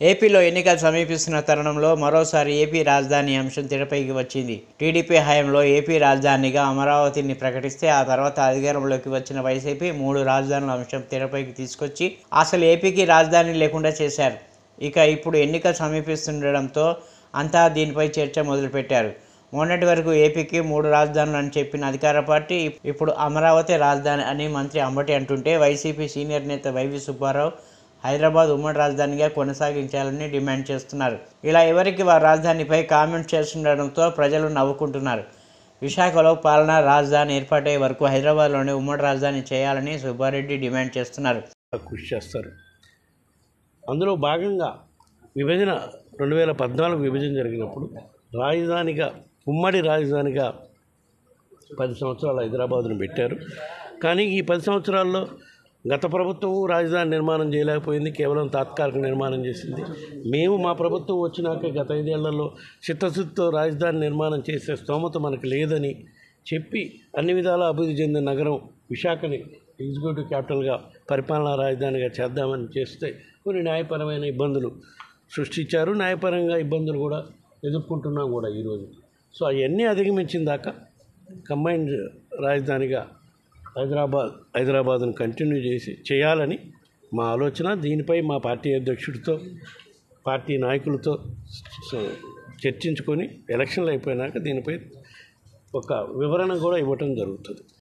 ఏపీలో ఎన్నికలు సమీపిస్తున్న తరుణంలో మరోసారి ఏపీ రాజధాని అంశం తెరపైకి వచ్చింది. టీడీపీ హయాంలో ఏపీ రాజధానిగా అమరావతిని ప్రకటిస్తే ఆ తర్వాత అధికారంలోకి వచ్చిన వైసీపీ 3 రాజధానుల అంశం తెరపైకి తీసుకొచ్చి అసలు ఏపీకి రాజధాని లేకుండా చేశారు. ఇక ఇప్పుడు ఎన్నికలు సమీపిస్తుండడంతో అంతా దీనిపై చర్చ మొదలుపెట్టారు. మొన్నటి వరకు ఏపీకి 3 రాజధానులు అని చెప్పిన అధికార పార్టీ ఇప్పుడు అమరావతి రాజధాని అని మంత్రి అంబటి అంటుంటే వైసీపీ సీనియర్ నేత వైవి సుబ్బారావు హైదరాబాద్ ఉమ్మడి రాజధానిగా కొనసాగించాలని డిమాండ్ చేస్తున్నారు. ఇలా ఎవరికి వారి రాజధానిపై కామెంట్ చేస్తుండడంతో ప్రజలు నవ్వుకుంటున్నారు. విశాఖలో పాలనా రాజధాని ఏర్పాటయ్యే వరకు హైదరాబాద్లోనే ఉమ్మడి రాజధాని చేయాలని సుబ్బారెడ్డి డిమాండ్ చేస్తున్నారు. కృషి చేస్తారు. అందులో భాగంగా విభజన 2014 విభజన జరిగినప్పుడు రాజధానిగా ఉమ్మడి రాజధానిగా 10 సంవత్సరాలు హైదరాబాదును పెట్టారు. కానీ ఈ 10 సంవత్సరాల్లో గత ప్రభుత్వం రాజధాని నిర్మాణం చేయలేకపోయింది, కేవలం తాత్కాలిక నిర్మాణం చేసింది. మేము మా ప్రభుత్వం వచ్చినాక గత 5 ఏళ్లలో చిత్తశుద్ధితో రాజధాని నిర్మాణం చేసే స్తోమత మనకు లేదని చెప్పి అన్ని విధాలా అభివృద్ధి చెందిన నగరం విశాఖని ఎగ్జిక్యూటివ్ క్యాపిటల్గా పరిపాలనా రాజధానిగా చేద్దామని చేస్తే కొన్ని న్యాయపరమైన ఇబ్బందులు సృష్టించారు. న్యాయపరంగా ఇబ్బందులు కూడా ఎదుర్కొంటున్నాం కూడా ఈరోజు. సో అవన్నీ అధిగమించిన దాకా కంబైన్డ్ రాజధానిగా హైదరాబాద్ను కంటిన్యూ చేయాలని మా ఆలోచన. దీనిపై మా పార్టీ అధ్యక్షుడితో పార్టీ నాయకులతో చర్చించుకొని ఎలక్షన్లు అయిపోయినాక దీనిపై ఒక వివరణ కూడా ఇవ్వటం జరుగుతుంది.